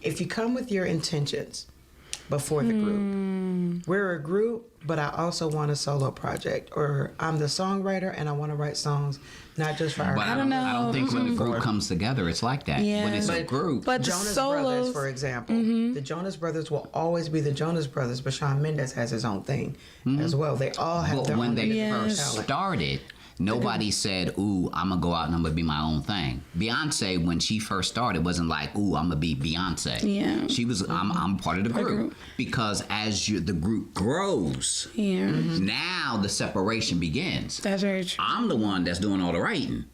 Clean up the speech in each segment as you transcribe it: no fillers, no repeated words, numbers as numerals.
if you come with your intentions before the group, we're a group, but I also want a solo project, or I'm the songwriter and I want to write songs, not just for our. But I don't think when the group comes together, it's like that. Yeah. When it's a group. But the Jonas solos, Brothers, for example, the Jonas Brothers will always be the Jonas Brothers, but Shawn Mendes has his own thing as well. They all have their own. But when they talent. first started, nobody said, ooh, I'm going to go out and I'm going to be my own thing. Beyonce, when she first started, wasn't like, ooh, I'm going to be Beyonce. Yeah. She was, I'm part of the group. Because as the group grows, now the separation begins. That's very true. I'm the one that's doing all the writing.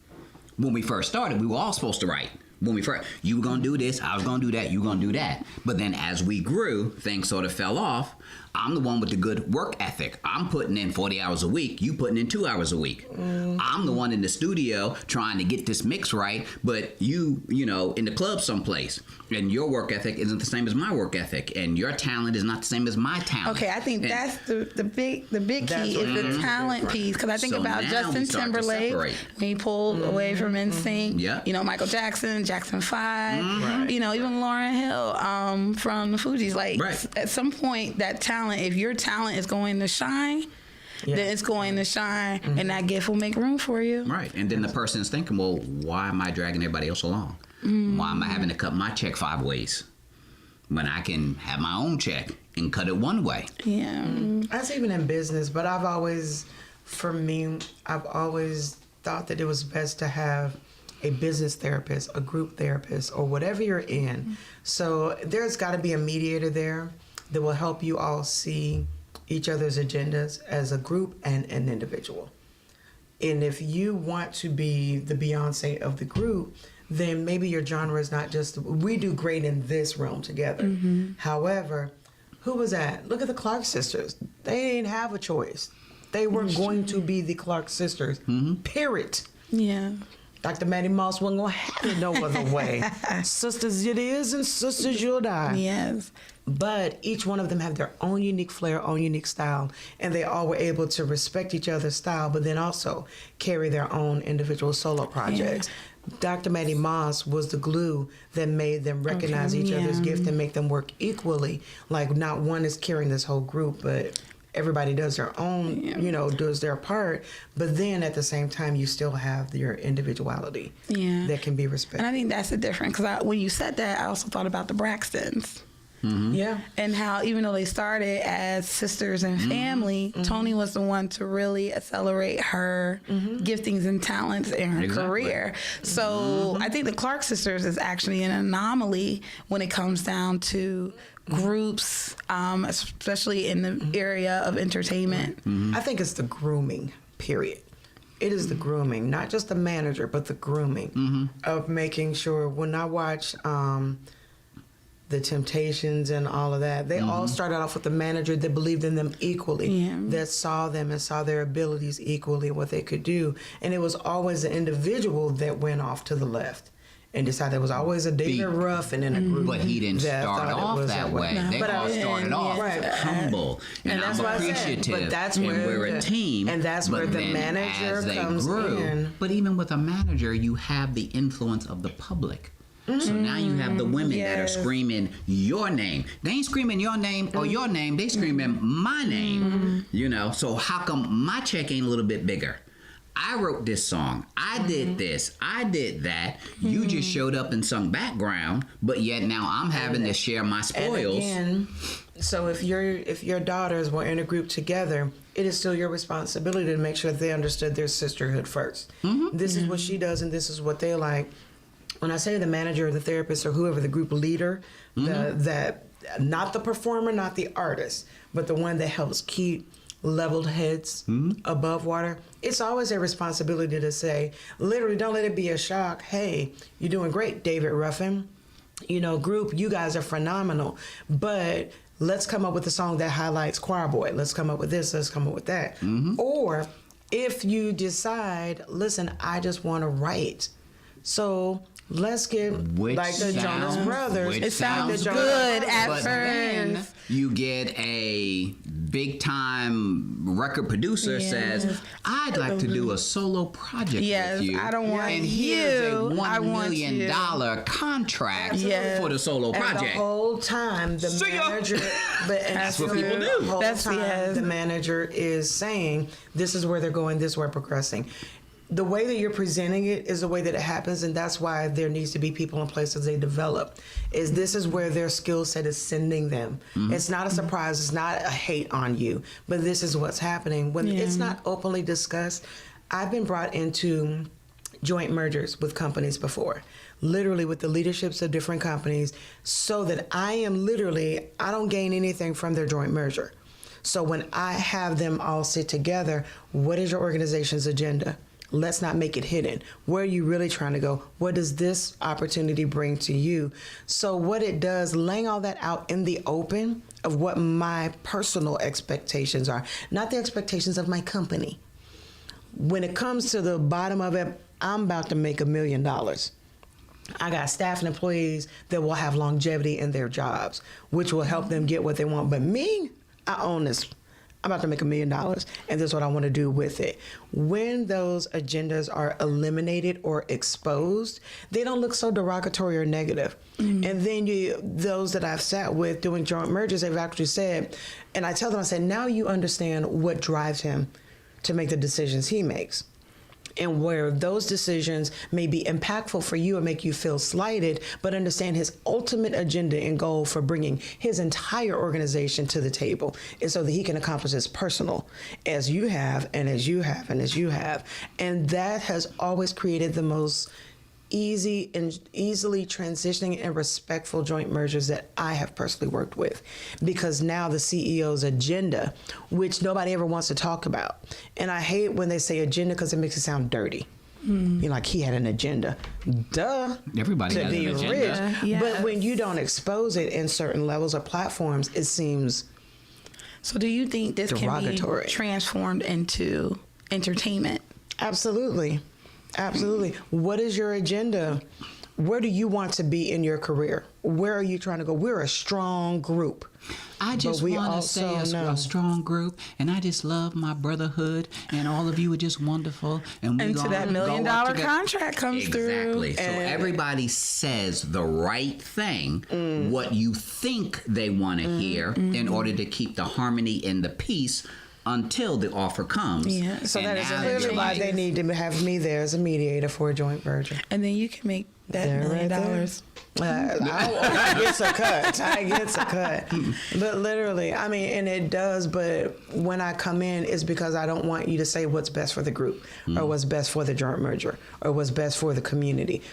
When we first started, we were all supposed to write. When we first, you were going to do this, I was going to do that, you were going to do that. But then as we grew, things sort of fell off. I'm the one with the good work ethic. I'm putting in 40 hours a week. You putting in 2 hours a week. I'm the one in the studio trying to get this mix right, but you know, in the club someplace. And your work ethic isn't the same as my work ethic. And your talent is not the same as my talent. Okay, I think that's the big key is the talent piece. Because I think about Justin Timberlake when he pulled away from NSYNC. Yeah. You know, Michael Jackson, Jackson 5. You know, even Lauryn Hill from the Fugees. Like at some point, that talent, if your talent is going to shine, then it's going to shine, and that gift will make room for you. Right, and then the person is thinking, well, why am I dragging everybody else along? Why am I having to cut my check 5 ways when I can have my own check and cut it one way? Yeah. That's even in business, but I've always thought that it was best to have a business therapist, a group therapist, or whatever you're in. So there's got to be a mediator there that will help you all see each other's agendas as a group and an individual. And if you want to be the Beyonce of the group, then maybe your genre is not just, we do great in this realm together. However, who was that? Look at the Clark sisters. They didn't have a choice. They were going to be the Clark sisters, period. Yeah. Dr. Maddie Moss wasn't going to have it no other way. Sisters it is, and sisters you'll die. Yes. But each one of them have their own unique flair, own unique style, and they all were able to respect each other's style, but then also carry their own individual solo projects. Dr. Maddie Moss was the glue that made them recognize each other's gift and make them work equally. Like, not one is carrying this whole group, but everybody does their own, you know, does their part. But then at the same time, you still have your individuality that can be respected. And I think that's the difference. Because when you said that, I also thought about the Braxtons. Yeah. And how even though they started as sisters and family, Toni was the one to really accelerate her giftings and talents in her career. So I think the Clark sisters is actually an anomaly when it comes down to groups, especially in the area of entertainment. I think it's the grooming, period. It is the grooming, not just the manager, but the grooming of making sure. When I watch the Temptations and all of that, they all started off with a manager that believed in them equally, that saw them and saw their abilities equally, what they could do. And it was always an individual that went off to the left and decided it was always a David Ruffin in a group. But he didn't start off that way. They all started off humble and that's I'm why appreciative. But that's where we're a team. And that's where the manager comes in. But even with a manager, you have the influence of the public. So now you have the women that are screaming your name. They ain't screaming your name or your name. They screaming my name. You know, so how come my check ain't a little bit bigger? I wrote this song. I did this. I did that. You just showed up and sung background, but yet now I'm having to share my spoils. And again, so if your daughters were in a group together, it is still your responsibility to make sure that they understood their sisterhood first. This is what she does, and this is what they like. When I say the manager or the therapist or whoever, the group leader, that not the performer, not the artist, but the one that helps keep leveled heads above water, it's always a responsibility to say, literally, don't let it be a shock. Hey, you're doing great, David Ruffin. You know, group, you guys are phenomenal, but let's come up with a song that highlights Choir Boy. Let's come up with this, let's come up with that. Or if you decide, listen, I just want to write. So let's get like the Jonas Brothers. It sounds the Jonas good Brothers. at But then first. you get a big time record producer says, I'd like to do a solo project Yes, with you. I don't want and you. here's a I $1 want million you. contract Yes. for the solo And project. the whole time, the See ya. manager, That's what people do. The whole time, yes. the manager is saying, "This is where they're going. This is where we're progressing." The way that you're presenting it is the way that it happens, and that's why there needs to be people in place as they develop. This is where their skill set is sending them. It's not a surprise. It's not a hate on you, but this is what's happening when it's not openly discussed. I've been brought into joint mergers with companies before, literally with the leaderships of different companies, so that I don't gain anything from their joint merger. So when I have them all sit together, what is your organization's agenda? Let's not make it hidden. Where are you really trying to go? What does this opportunity bring to you? So what it does, laying all that out in the open of what my personal expectations are, not the expectations of my company. When it comes to the bottom of it, I'm about to make $1 million. I got staff and employees that will have longevity in their jobs, which will help them get what they want. But me, I own this. I'm about to make $1 million, and this is what I want to do with it. When those agendas are eliminated or exposed, they don't look so derogatory or negative. And then those that I've sat with doing joint mergers, they've actually said, and I tell them, I said, now you understand what drives him to make the decisions he makes. And where those decisions may be impactful for you and make you feel slighted, but understand his ultimate agenda and goal for bringing his entire organization to the table is so that he can accomplish his personal, as you have, and as you have, and as you have. And that has always created the most easily transitioning and respectful joint mergers that I have personally worked with, because now the CEO's agenda, which nobody ever wants to talk about, and I hate when they say agenda because it makes it sound dirty. You're like, he had an agenda. Duh. Everybody has an agenda. Yes. But when you don't expose it in certain levels or platforms, it seems So do you think this derogatory. can be transformed into entertainment? Absolutely. Absolutely. What is your agenda? Where do you want to be in your career? Where are you trying to go? We're a strong group. I just want to say a strong group, and I just love my brotherhood, and all of you are just wonderful. And we Until that $1 million contract comes through. Exactly. So everybody says the right thing, what you think they want to hear, in order to keep the harmony and the peace until the offer comes. Yeah. So And that is now clearly you're why like, they need to have me there as a mediator for a joint merger. And then you can make that There, $1 million. right I gets a cut. I gets a cut. But literally, I mean, and it does, but when I come in, it's because I don't want you to say what's best for the group or what's best for the joint merger or what's best for the community.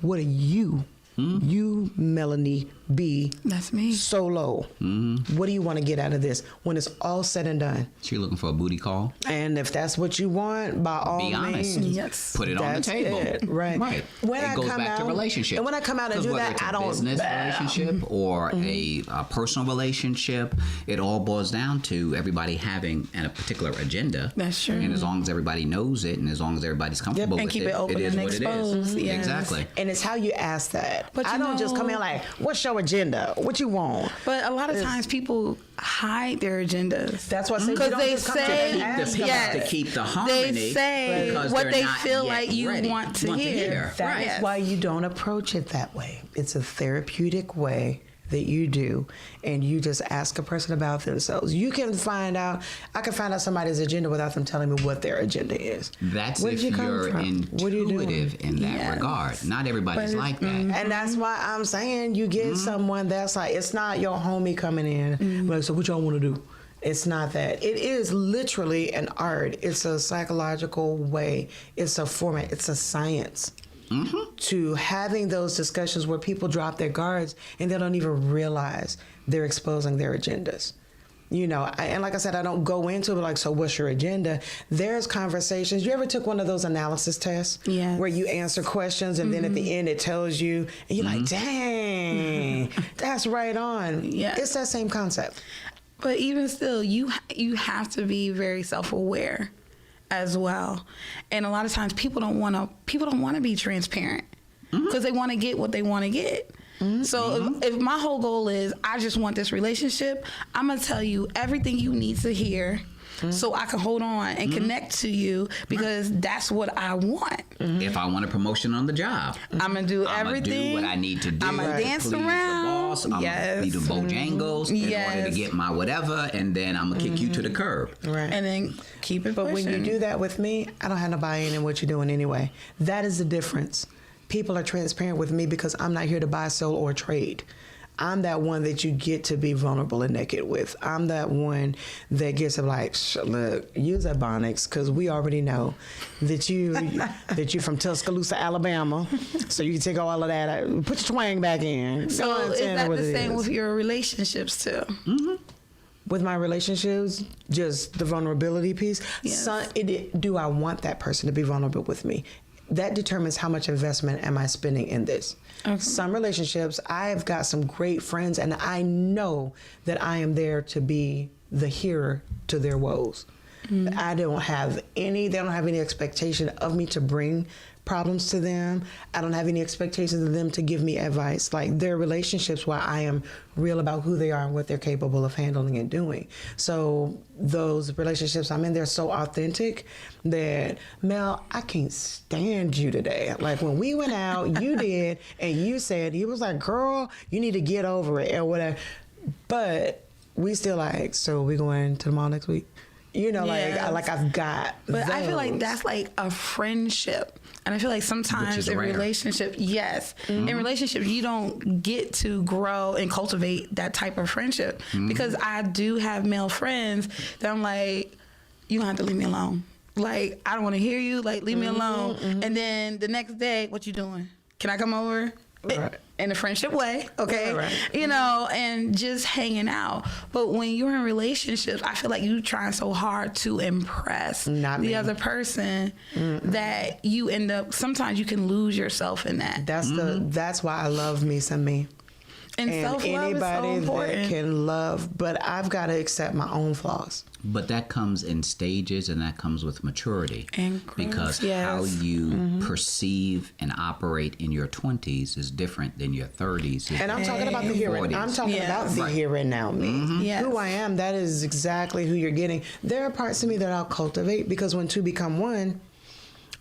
What are you? You, Melanie B. That's me. Solo. What do you want to get out of this when it's all said and done? She looking for a booty call? And if that's what you want, by all Be honest. means, Yes. Put it on the that's table. it, right? Right. When it I goes come back to out- relationship. and when I come out and do whether that, it's a I don't- business relationship or a personal relationship, it all boils down to everybody having a particular agenda. That's true. And as long as everybody knows it, and as long as everybody's comfortable And with keep it open it is and what it exposed, is. yes. Exactly. And it's how you ask that. But I you don't just come know- in like, what's your agenda? What you want? But a lot of times people hide their agendas. That's what I say. Because You don't they just come in say, and ask The about yes, to it. keep the harmony. they say because what they're they not feel yet like you ready- want to hear. That Right. is why you don't approach it that way. It's a therapeutic way that you do, and you just ask a person about themselves. You can find out, I can find out somebody's agenda without them telling me what their agenda is. That's Where if did you come you're from? What are you doing? intuitive in that Yes. regard. Not everybody's But like that. And that's why I'm saying you get someone that's like, it's not your homie coming in, like, so what y'all want to do? It's not that. It is literally an art. It's a psychological way. It's a format. It's a science. To having those discussions where people drop their guards and they don't even realize they're exposing their agendas. You know, and like I said, I don't go into it like, so what's your agenda? There's conversations. You ever took one of those analysis tests? Yes. Where you answer questions and then at the end it tells you, and you're like, dang, that's right on. Yes. It's that same concept. But even still, you have to be very self-aware as well. And a lot of times people don't want to be transparent. because they want to get what they want to get. So if my whole goal is I just want this relationship, I'm going to tell you everything you need to hear so I can hold on and connect to you, because that's what I want. If I want a promotion on the job, I'm going to do I'm everything. gonna do what I need to do. I'm going to dance to please around. the boss. I'm gonna be the Bojangles in order to get my whatever, and then I'm gonna kick you to the curb. Right. And then keep it But when you do that with me, I don't have no buy-in in what you're doing anyway. That is the difference. People are transparent with me because I'm not here to buy, sell, or trade. I'm that one that you get to be vulnerable and naked with. I'm that one that gets to like, look, use Ebonics, because we already know that you're from Tuscaloosa, Alabama, so you can take all of that, put your twang back in. So is that the same with your relationships too? With my relationships, just the vulnerability piece. Yes. Do I want that person to be vulnerable with me? That determines how much investment am I spending in this. Okay. Some relationships, I've got some great friends, and I know that I am there to be the hearer to their woes. They don't have any expectation of me to bring problems to them. I don't have any expectations of them to give me advice. Like, their relationships where I am real about who they are and what they're capable of handling and doing. So those relationships I'm in, they're so authentic that, Mel, I can't stand you today. Like, when we went out, you did, and you said, he was like, girl, you need to get over it or whatever. But we still like, so we going to the mall next week? You know, Yes. like I've got But those. I feel like that's like a friendship. And I feel like sometimes in relationship, in relationships, you don't get to grow and cultivate that type of friendship. Because I do have male friends that I'm like, you don't have to leave me alone. Like, I don't want to hear you. Like, leave me alone. And then the next day, what you doing? Can I come over? Right. In a friendship way, okay? Right. You know, and just hanging out. But when you're in relationships, I feel like you trying so hard to impress the other person that you end up, sometimes you can lose yourself in that. That's why I love me some me. And self-love is so important. That can love, but I've got to accept my own flaws. But that comes in stages, and that comes with maturity. And growth, because how you perceive and operate in your 20s is different than your 30s. And I'm talking about the here and I'm talking about the here and now me. Yes. Who I am, that is exactly who you're getting. There are parts of me that I'll cultivate, because when two become one,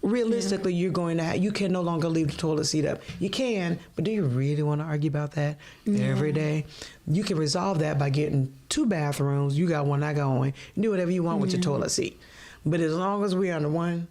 realistically, you're going to you can no longer leave the toilet seat up. You can, but do you really want to argue about that every day? You can resolve that by getting 2 bathrooms. You got one, I got one. You do whatever you want with your toilet seat. But as long as we're under one,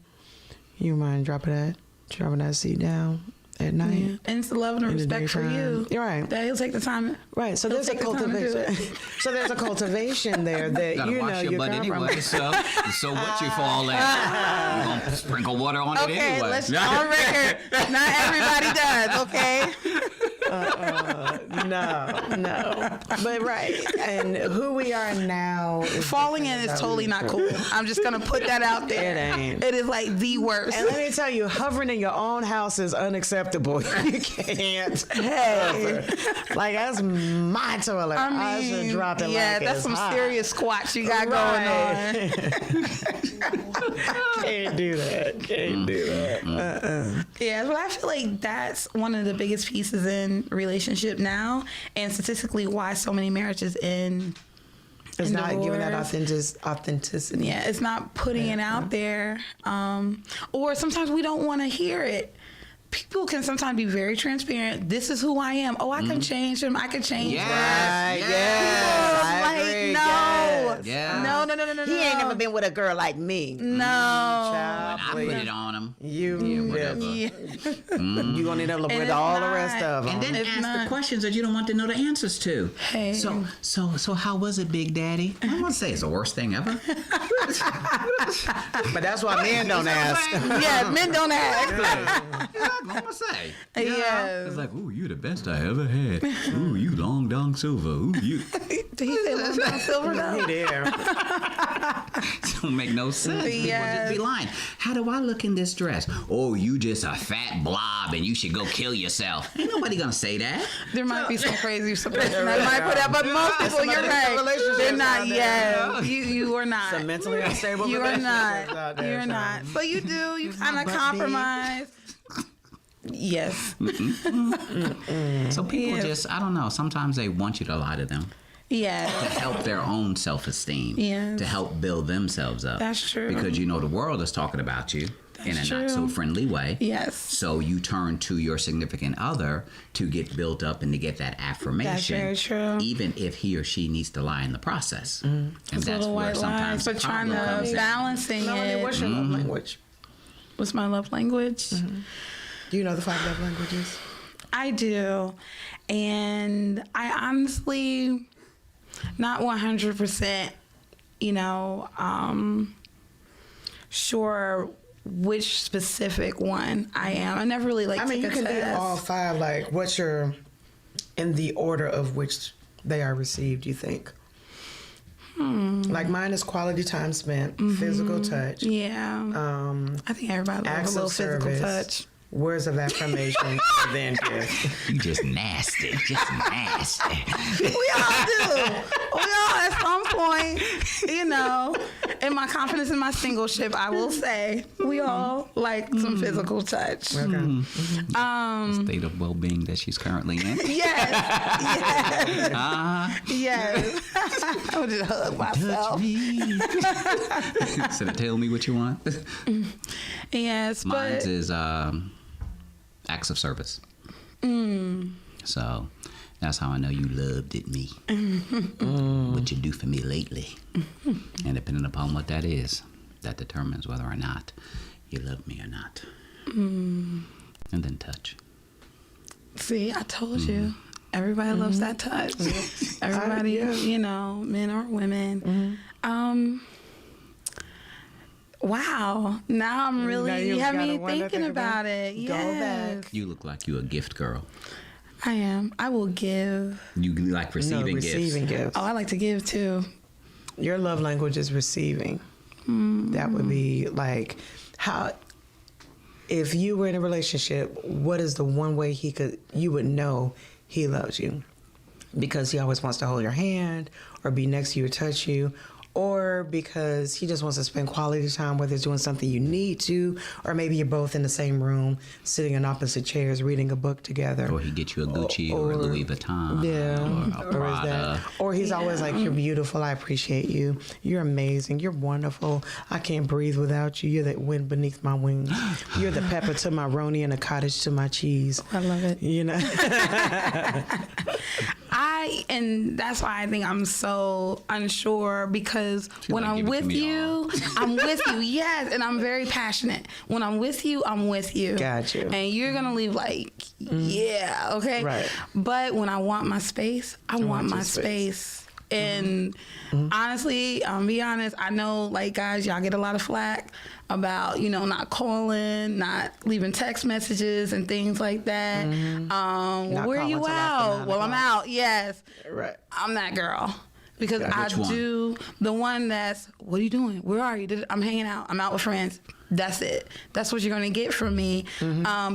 you mind dropping that seat down at night. Yeah. And it's the love and the respect for you. You're right. That he'll take the time. Right. So there's a cultivation. So there's a cultivation there that Gotta you wash know your you're butt anyway. So what you fall at? You gonna sprinkle water on it anyway? Okay, let's on record. Not everybody does. Okay. No. But right. And who we are now is Falling in is totally not cool. I'm just gonna put that out there. It ain't. It is like the worst. And let me tell you, hovering in your own house is unacceptable. You can't. Hey. Like, that's my toilet. I should drop it. Yeah, like that's it's some hot. serious squats you got going on. Can't do that. Can't do that. Yeah, but I feel like that's one of the biggest pieces in relationship now, and statistically why so many marriages end. It's not divorce. giving that authenticity. Yeah, it's not putting it out there. Or sometimes we don't want to hear it. People can sometimes be very transparent. This is who I am. Oh, I can change him. I can change him. Yes. I agree. No. Yeah. No. He ain't never been with a girl like me. No. Child, I put it on him. whatever. Yeah. You gonna end up with it's all the not. rest of them. And then It's ask not. the questions that you don't want to know the answers to. Hey. So how was it, Big Daddy? I don't want to say it's the worst thing ever. But that's why men don't ask. Yeah, men don't ask. Exactly. I'm gonna say. Yeah. It's like, ooh, you the best I ever had. Ooh, you long dong silver. Ooh, you. Did he say Long John Silver though? Hey there. Don't make no sense. People Yes. just be lying. How do I look in this dress? Oh, you just a fat blob and you should go kill yourself. Ain't nobody gonna say that. There might be some crazy person that might put that, but most people, Some you're right. relationships They're not. out there. Yeah, you are not. Some mentally unstable You are relationships not. out there, You're son. not. But you do. You kind of butt big. compromise. Yes. So people just, I don't know, sometimes they want you to lie to them. Yeah. To help their own self-esteem. Yes. To help build themselves up. That's true. Because you know the world is talking about you in a not so friendly way. Yes. So you turn to your significant other to get built up and to get that affirmation. That's very true. Even if he or she needs to lie in the process. And It's that's little where white sometimes lies, the but trying problem comes to in. balancing Melanie, it. what's your love language? What's my love language? Do you know the 5 love languages? I do. And I honestly, not 100%, sure which specific one I am. I never really I mean, you took a can do test. all 5. Like, what's your, in the order of which they are received, you think? Like mine is quality time spent, physical touch. Yeah. I think everybody loves Acts a little of physical service, touch. words of affirmation, and then gifts. You just nasty. Just nasty. We all do. We all at some point, in my confidence in my singleship, I will say, we all like some physical touch. Okay. The state of well-being that she's currently in. Yes. Yes. I would just hug myself. Touch me. So tell me what you want. Yes, Mine's but is acts of service. So that's how I know you loved it, me. What you do for me lately. And depending upon what that is, that determines whether or not you love me or not. And then touch. see, I told you. Everybody loves that touch. Everybody, men or women. Wow. Now I'm really, you have me thinking about it. Go Yes. back. You look like you a gift girl. I am. I will give. You like receiving receiving gifts. gifts. Oh, I like to give too. Your love language is receiving. That would be like, how, if you were in a relationship, what is the one way you would know he loves you? Because he always wants to hold your hand or be next to you or touch you, or because he just wants to spend quality time, whether it's doing something you need to, or maybe you're both in the same room, sitting in opposite chairs, reading a book together. Or he get you a Gucci or a Louis Vuitton. Yeah, Or a Prada. or he's always like, you're beautiful, I appreciate you, you're amazing, you're wonderful, I can't breathe without you, you're the wind beneath my wings, you're the pepper to my roni and the cottage to my cheese. I love it. And that's why I think I'm so unsure, because when like, I'm give it to with me you, I'm with you, yes, and I'm very passionate. When I'm with you, I'm with you. Got you. And you're gonna leave like, yeah, okay? Right. But when I want my space, I want my your space. And honestly, be honest, I know, like, guys, y'all get a lot of flack about, not calling, not leaving text messages and things like that. Where are you out? Well, I'm out, yes. Right. I'm that girl. Because Which one? do the one that's, what are you doing? Where are you? I'm hanging out. I'm out with friends. That's it. That's what you're going to get from me.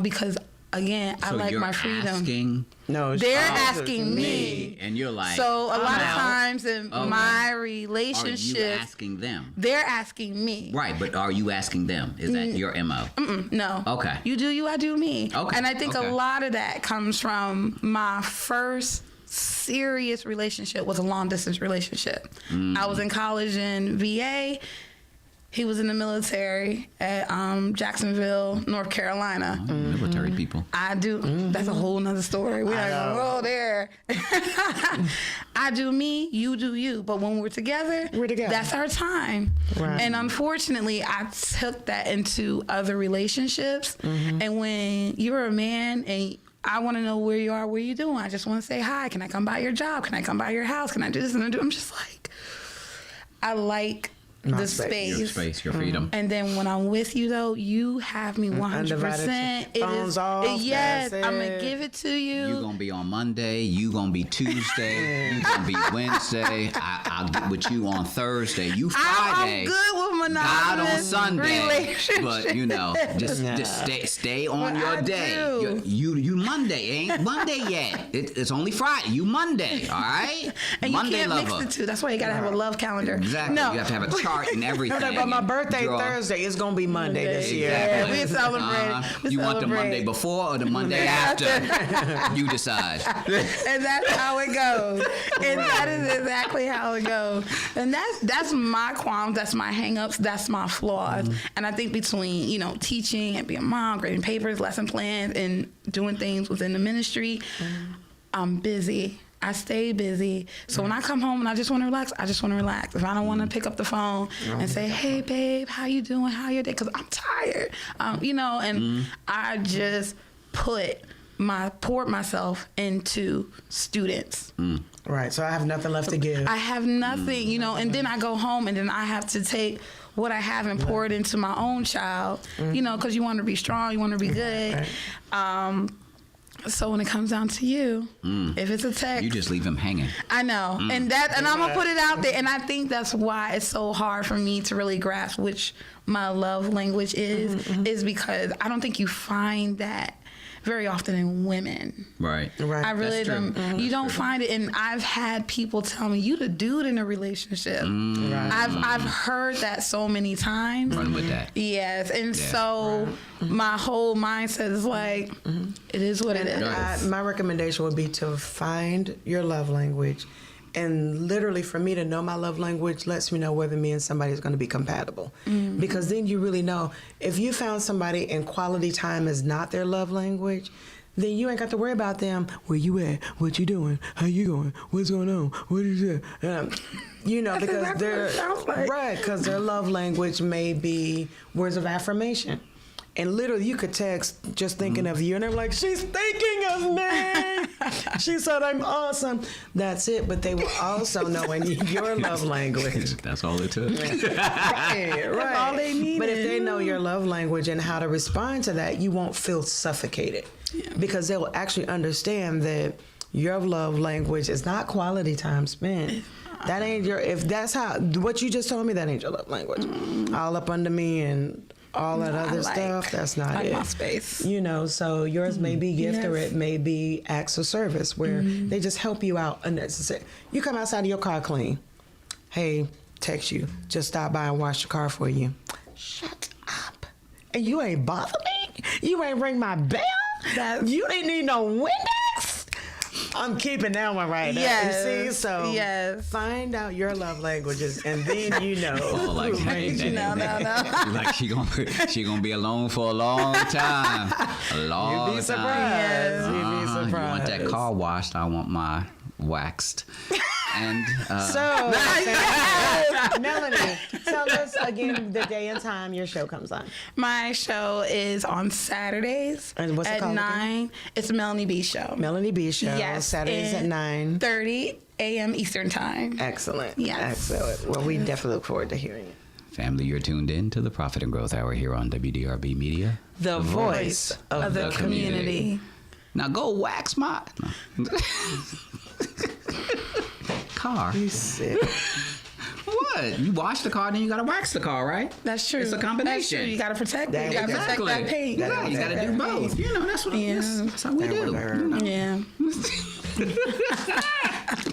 Because, again, I like my freedom. Asking, No, They're asking me. and you're like, So a lot of out. times in my Are relationship, you asking them? they're asking me. Right, but are you asking them? Is that your MO? No. Okay. You do you, I do me. Okay, And I think okay. a lot of that comes from my first serious relationship was a long distance relationship. I was in college in VA. He was in the military at Jacksonville, North Carolina. Military people. I do. That's a whole nother story. We're not gonna roll there. I do me, you do you. But when we're together, that's our time. Right. And unfortunately, I took that into other relationships. And when you're a man and I want to know where you are, what are you doing? I just want to say hi. Can I come by your job? Can I come by your house? Can I do this and do? I'm just like, I like the space. Your space, your freedom. And then when I'm with you, though, you have me 100%. Phones off, yes, that's I'm it. gonna give it to you. You gonna be on Monday. You gonna be Tuesday. You gonna be Wednesday. I'll get with you on Thursday. You Friday. I'm good with God on monogamous Sunday, relationship. but just stay on But your I day. do. You Monday ain't Monday yet. It's only Friday. You Monday, all right? And Monday you can't lover. mix the two. That's why you gotta have a love calendar. Exactly. No. You have to have a chart and everything. But my birthday Draw. Thursday is gonna be Monday this year. Yeah, we celebrate. We You want the celebrate. Monday before or the Monday after? You decide. And that's how it goes. And that is exactly how it goes. And that's my qualms, that's my hangups, that's my flaws. And I think between, teaching and being a mom, grading papers, lesson plans, and doing things within the ministry, I'm busy. I stay busy. So when I come home and I just want to relax, I just want to relax. If I don't want to pick up the phone and say, hey, babe, how you doing? How your day? Because I'm tired. And I just poured myself into students. Right. So I have nothing left to give. I have nothing, and then I go home and then I have to take what I have and pour it into my own child, because you want to be strong, you want to be good. Right. So when it comes down to you, if it's a text, You just leave him hanging. I know, and I'm gonna put it out there, and I think that's why it's so hard for me to really grasp which my love language is because I don't think you find that very often in women. Right. Right. I really That's true. don't. You don't find it, and I've had people tell me, "You the dude in a relationship." Right. I've heard that so many times. Run with that. Yes, and so my whole mindset is like, it is what it is. My recommendation would be to find your love language. And literally, for me to know my love language lets me know whether me and somebody is going to be compatible. Because then you really know. If you found somebody and quality time is not their love language, then you ain't got to worry about them. Where you at? What you doing? How you going? What's going on? What is it? Because they're right. Because their love language may be words of affirmation. And literally, you could text just thinking of you, and they're like, she's thinking of me. She said I'm awesome. That's it. But they will also know in your love language. That's all it took. Right. That's all they needed. But if they know your love language and how to respond to that, you won't feel suffocated. Because they will actually understand that your love language is not quality time spent. That ain't if that's what you just told me, that ain't your love language. All up under me and all that other stuff, that's not it. My space. So yours may be gift or it may be acts of service where they just help you out unnecessary. You come outside of your car clean. Hey, text you. Just stop by and wash the car for you. Shut up. And you ain't bother me? You ain't ring my bell? You ain't need no Windex? I'm keeping that one right now. Yes. You see? So find out your love languages and then you know. Like, No. Like she gonna be alone for a long time. A long You'd be surprised. time. You'd be surprised. You want that car washed? I want my waxed. And So, Melanie, tell us again the day and time your show comes on. My show is on Saturdays And what's it at called 9. It's Melanie B Show. Melanie B Show. Yes, Saturdays at 9. 30 a.m. Eastern Time. Excellent. Yes. Excellent. Well, we definitely look forward to hearing it. family, you're tuned in to the Profit and Growth Hour here on WDRB Media. The voice of the community. Now go wax my car. You sick. What? You wash the car, then you gotta wax the car, right? That's true. It's a combination. That's true. You gotta protect it. You gotta Exactly. protect that paint. Yeah, you gotta do both. That's what. Yeah. That's how we That do. would hurt. Yeah.